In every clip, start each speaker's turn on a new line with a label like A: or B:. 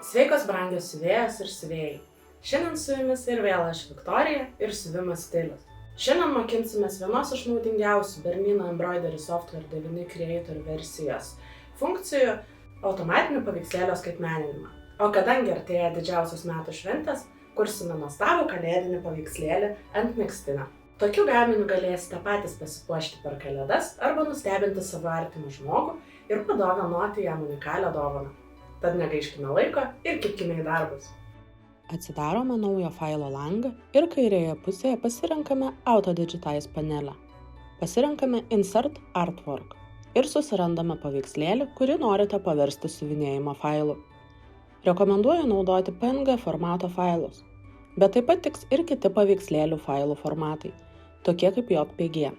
A: Sveikos brangios siuvėjos ir siuvėjai. Šiandien su jumis ir vėl aš Viktorija ir siuvimo stilius. Šiandien mokinsimės vienos iš naudingiausių Bernino Embroidery Software 9 Creator versijos funkcijų – automatinių paveikslėlio skaitmeninimą. O kadangi artėja didžiausios metų šventės, kursime nuostabų kalėdinį paveikslėlį ant megztinio. Tokiu gaminiu galėsite patys pasipuošti per kalėdas arba nustebinti savo artimą žmogų ir padovanoti jam unikalią dovaną. Tad negaiškime laiko ir kibkime į darbus.
B: Atsidarome naujo failo langą ir kairėje pusėje pasirenkame Autodigitize panelę. Pasirenkame Insert Artwork ir susirandame paveikslėlį, kurį norite paversti siuvinėjimo failu. Rekomenduoju naudoti PNG formato failus, bet taip pat tiks ir kiti paveikslėlių failų formatai, tokie kaip JPG.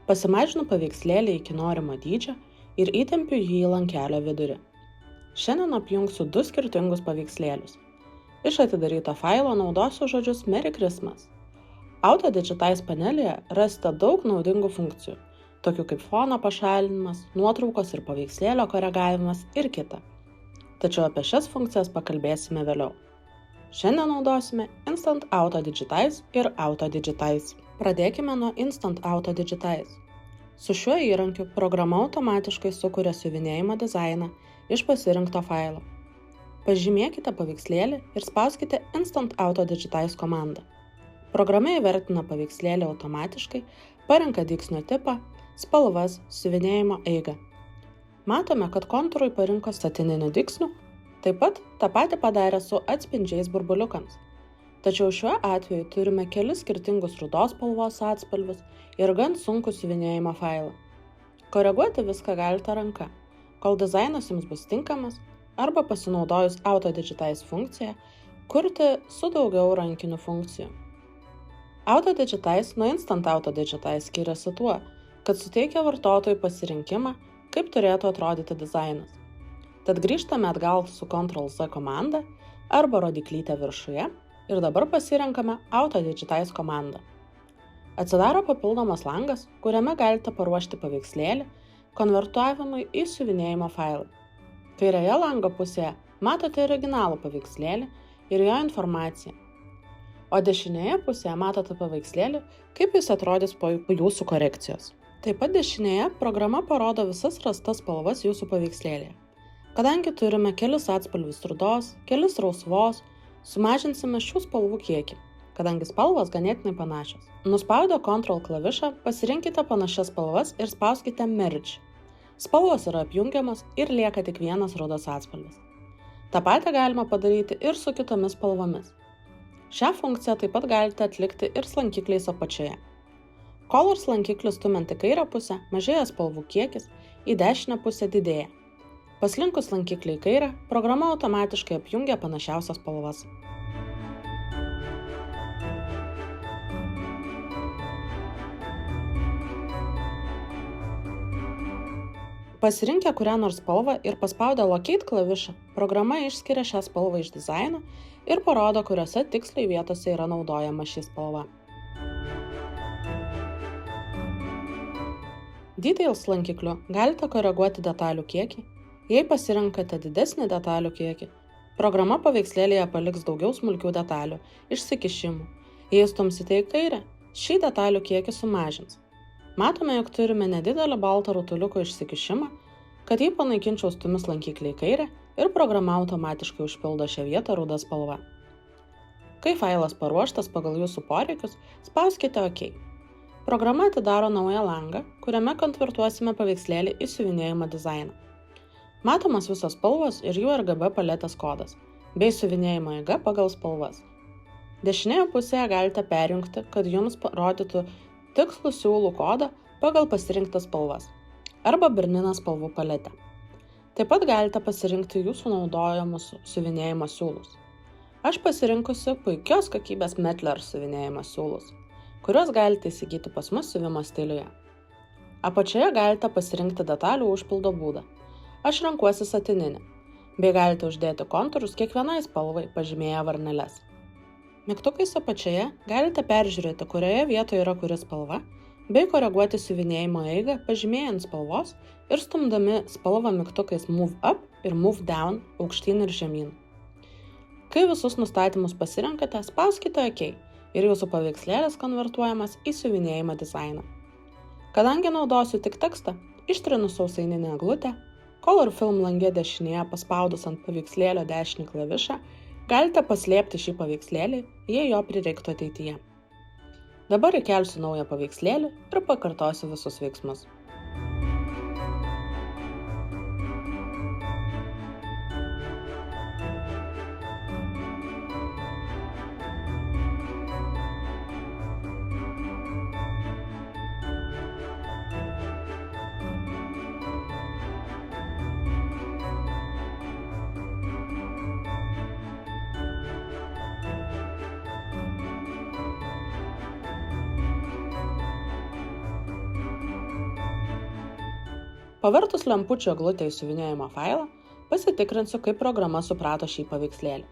B: Pasimažinu paveikslėlį iki norimo dydžio ir įtempiu jį į lankelio vidurį. Šiandien apjungsiu du skirtingus paveikslėlius. Iš atidaryto failo naudosiu žodžius Merry Christmas. Autodigitize panelėje rasite daug naudingų funkcijų, tokių kaip fono pašalinimas, nuotraukos ir paveikslėlio koregavimas ir kita. Tačiau apie šias funkcijas pakalbėsime vėliau. Šiandien naudosime Instant Autodigitize ir Autodigitize. Pradėkime nuo Instant Autodigitize. Su šiuo įrankiu programa automatiškai sukuria siuvinėjimo dizainą iš pasirinkto failo. Pažymėkite paveikslėlį ir spauskite Instant Autodigitize komandą. Programa įvertina paveikslėlį automatiškai, parenka dygsnio tipą, spalvas, siuvinėjimo eigą. Matome, kad kontūrui parinko satininių dygsnių, taip pat tą patį padarė su atspindžiais burbuliukams. Tačiau šiuo atveju turime kelis skirtingus rudos spalvos atspalvius ir gan sunkų siuvinėjimo failą. Koreguoti viską galite ranka, kol dizainas jums bus tinkamas, arba pasinaudojus Autodigitize funkciją, kurti su daugiau rankinių funkcijų. Autodigitize nuo Instant Autodigitize skiriasi tuo, kad suteikia vartotojui pasirinkimą, kaip turėtų atrodyti dizainas. Tad grįžtame atgal su Ctrl+Z komanda arba rodyklyte viršuje ir dabar pasirenkame Autodigitize komandą. Atsidaro papildomas langas, kuriame galite paruošti paveikslėlį konvertuavimui į siuvinėjimo failą. Kairėje lango pusėje matote originalų paveikslėlį ir jo informaciją, o dešinėje pusėje matote paveikslėlį, kaip jis atrodys po jūsų korekcijos. Taip pat dešinėje programa parodo visas rastas spalvas jūsų paveikslėlėje. Kadangi turime kelis atspalvius rudos, kelis rausvos, sumažinsime šių spalvų kiekį, kadangi spalvos ganėtinai panašios. Nuspaudę Ctrl klavišą pasirinkite panašias spalvas ir spauskite Merge. Spalvos yra apjungiamos ir lieka tik vienas rudos atspalvis. Ta patį galima padaryti ir su kitomis spalvomis. Šią funkciją taip pat galite atlikti ir slankikliais apačioje. Color slankiklius stumiant į kairę pusę mažėja spalvų kiekis, į dešinę pusę didėja. Paslinkus slankiklį į kairę, programa automatiškai apjungia panašiausias spalvas. Pasirinkę kurią nors spalvą ir paspaudę Locate klavišą, programa išskiria šią spalvą iš dizaino ir parodo, kuriuose tiksliai vietose yra naudojama ši spalva. Details lankikliu galite koreguoti detalių kiekį. Jei pasirinkate didesnį detalių kiekį, programa paveikslėlyje paliks daugiau smulkių detalių, išsikišimų. Jei stumsite į kairę, šį detalių kiekį sumažins. Matome, jog turime nedidelį baltą rutuliuko išsikišimą, kad jį panaikinčiau stumis lankiklį į kairę ir programa automatiškai užpildo šią vietą ruda spalva. Kai failas paruoštas pagal jūsų poreikius, spauskite OK. Programa atidaro naują langą, kuriame konvertuosime paveikslėlį į siuvinėjimo dizainą. Matomas visos spalvos ir jų RGB paletės kodas, bei siuvinėjimo eiga pagal spalvas. Dešinėje pusėje galite perjungti, kad jums rodytų tikslų siūlų kodą pagal pasirinktas spalvas arba Bernino spalvų paletę. Taip pat galite pasirinkti jūsų naudojamus siuvinėjimo siūlus. Aš pasirinkusi puikios kokybės Mettler siuvinėjimo siūlus, kuriuos galite įsigyti pas mus siuvimo stiliuje. Apačioje galite pasirinkti detalių užpildo būdą. Aš renkuosi satininį, bei galite uždėti kontūrus kiekvienai spalvai pažymėję varneles. Mygtukais apačioje galite peržiūrėti, kurioje vietoje yra kuri spalva, bei koreguoti siuvinėjimo eigą pažymėjant spalvos ir stumdami spalvą mygtukais Move Up ir Move Down aukštyn ir žemyn. Kai visus nustatymus pasirenkate, spauskite OK ir jūsų paveikslėlis konvertuojamas į siuvinėjimo dizainą. Kadangi naudosiu tik tekstą, ištrinu sausaininę eglutę, Color Film lange dešinėje paspaudus ant paveikslėlio dešinį klavišą, galite paslėpti šį paveikslėlį, jei jo prireiktų ateityje. Dabar įkelsiu naują paveikslėlį ir pakartosiu visus veiksmus. Pavertus lempučio eglutę į siuvinėjimo failą, pasitikrinsiu, kaip programa suprato šį paveikslėlį.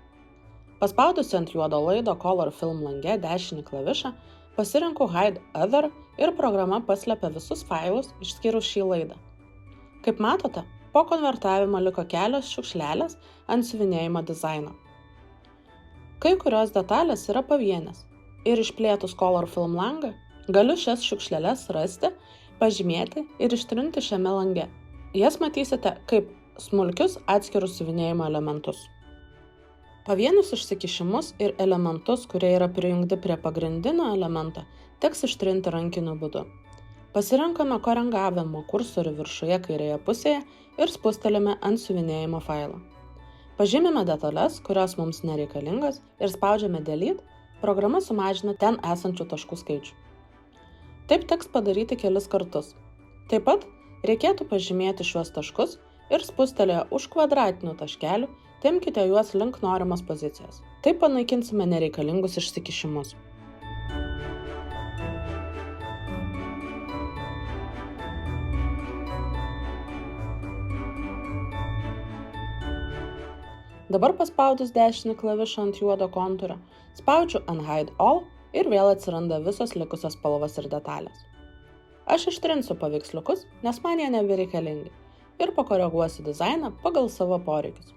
B: Paspaudusi ant juodo laido Color Film lange dešinį klavišą, pasirenku Hide Other ir programa paslepia visus failus išskyrus šį laidą. Kaip matote, po konvertavimo liko kelios šiukšlelės ant siuvinėjimo dizaino. Kai kurios detalės yra pavienės ir išplėtus Color Film langą, galiu šias šiukšleles rasti, pažymėti ir ištrinti šiame lange. Jas matysite kaip smulkius atskirus siuvinėjimo elementus. Pavienius išsikišimus ir elementus, kurie yra prijungti prie pagrindinio elemento, teks ištrinti rankiniu būdu. Pasirenkame korengavimo kursorių viršuje kairėje pusėje ir spustelime ant siuvinėjimo failo. Pažymime detalės, kurios mums nereikalingos ir spaudžiame Delete, programa sumažina ten esančių taškų skaičių. Taip teks padaryti kelis kartus. Taip pat reikėtų pažymėti šiuos taškus ir spustelėję už kvadratinių taškelių, tempkite juos link norimos pozicijos. Taip panaikinsime nereikalingus išsikišimus. Dabar paspaudus dešinį klavišą ant juodo kontūro, spaudžiu Unhide All ir vėl atsiranda visos likusios spalvos ir detalės. Aš ištrinsiu paveiksliukus, nes man jie nebereikalingi, ir pakoreguosiu dizainą pagal savo poreikius.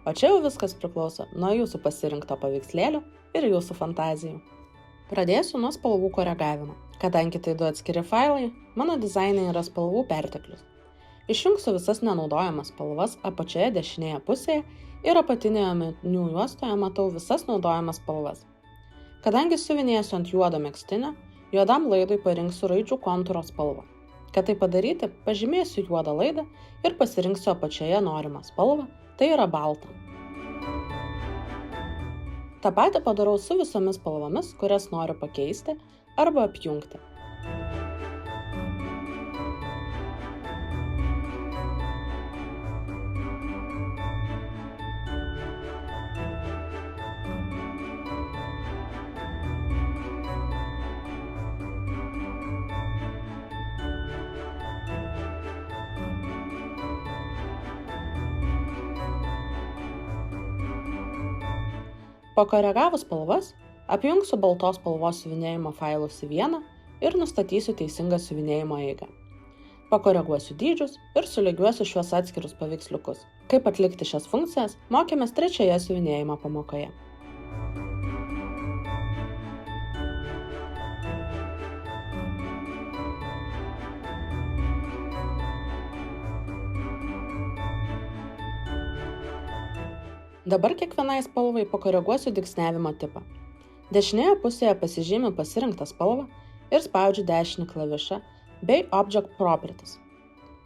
B: O čia jau viskas priklauso nuo jūsų pasirinkto paveikslėlio ir jūsų fantazijų. Pradėsiu nuo spalvų koregavimo. Kadangi tai du atskiri failai, mano dizaine yra spalvų perteklius. Išjungsiu visas nenaudojamas spalvas apačioje dešinėje pusėje ir apatinėje meniu juostoje matau visas naudojamas spalvas. Kadangi siuvinėsiu ant juodo megztinio, juodam laidui parinksiu raidžių kontūro spalvą. Kad tai padaryti, pažymėsiu juodą laidą ir pasirinksiu apačioje norimą spalvą, tai yra baltą. Ta patį padarau su visomis spalvomis, kurias noriu pakeisti arba apjungti. Pakoregavus spalvas, apjungsiu baltos spalvos siuvinėjimo failus į vieną ir nustatysiu teisingą siuvinėjimo eigą. Pakoreguosiu dydžius ir sulygiuosiu šiuos atskirus paveiksliukus. Kaip atlikti šias funkcijas, mokėmės 3 siuvinėjimo pamokoje. Dabar kiekvienai spalvai pakoreguosiu dygsniavimo tipą. Dešinėje pusėje pasižymiu pasirinktą spalvą ir spaudžiu dešinį klavišą bei Object Properties.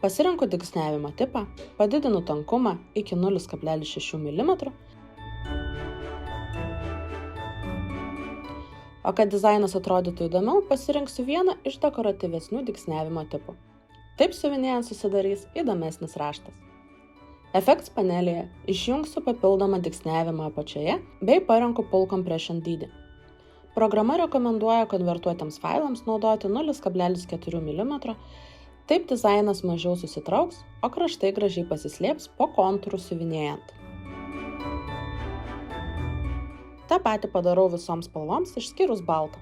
B: Pasirenku dygsniavimo tipą, padidinu tankumą iki 0,6 mm, o kad dizainas atrodytų įdomiau, pasirinksiu vieną iš dekoratyvesnių dygsniavimo tipų. Taip siuvinėjant susidarys įdomesnis raštas. Effects panelėje išjungsiu papildomą dygsniavimą apačioje bei parenku Pull Compression dydį. Programa rekomenduoja konvertuotiems failams naudoti 0,4 mm, taip dizainas mažiau susitrauks, o kraštai gražiai pasislėps po kontūrų siuvinėjant. Ta patį padarau visoms spalvoms išskyrus baltą.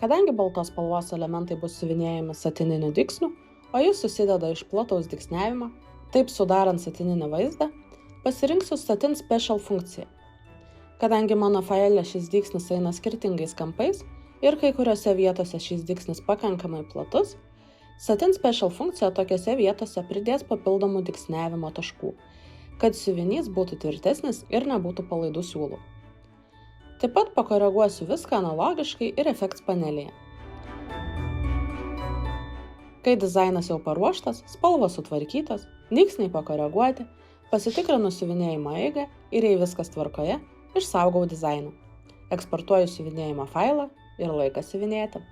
B: Kadangi baltos spalvos elementai bus siuvinėjami satininiu dygsniu, o jis susideda iš plataus dygsniavimo, taip sudarant satininį vaizdą, pasirinksiu Satin Special funkciją. Kadangi mano faile šis dygsnis eina skirtingais kampais ir kai kuriuose vietose šis dygsnis pakankamai platus, Satin Special funkcija tokiose vietose pridės papildomų dygsniavimo taškų, kad siuvinys būtų tvirtesnis ir nebūtų palaidų siūlų. Taip pat pakoreguosiu viską analogiškai ir Effects panelėje. Kai dizainas jau paruoštas, spalvos sutvarkytos, dygsniai pakoreguoti, pasitikrinu siuvinėjimo eigą ir jei viskas tvarkoje, išsaugau dizainą. Eksportuoju siuvinėjimo failą ir laikas siuvinėti.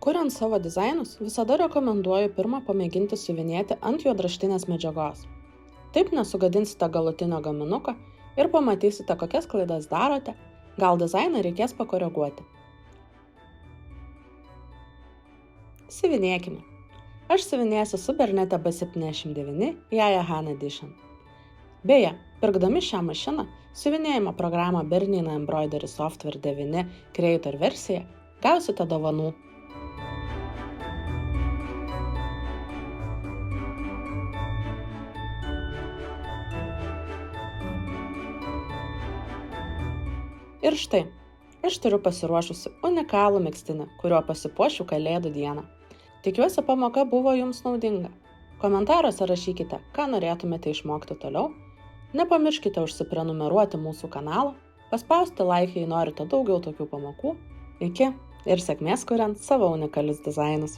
B: Kuriant savo dizainus, visada rekomenduoju pirmą pamėginti siuvinėti ant juodraštinės medžiagos. Taip nesugadinsite galutinio gaminuko ir pamatysite, kokias klaidas darote, gal dizainą reikės pakoreguoti. Siuvinėkime. Aš siuvinėsiu su Bernete B79 Yaya Han Edition. Beje, pirkdami šią mašiną, siuvinėjimo programą Bernina Embroidery Software 9 Creator versiją, gausite dovanų. Ir štai, aš turiu pasiruošusi unikalų megztinį, kuriuo pasipuošiu Kalėdų dieną. Tikiuosi, pamoka buvo jums naudinga. Komentaruose rašykite, ką norėtumėte išmokti toliau. Nepamirškite užsiprenumeruoti mūsų kanalą, paspausti like, jei norite daugiau tokių pamokų. Iki ir sėkmės kuriant savo unikalius dizainus.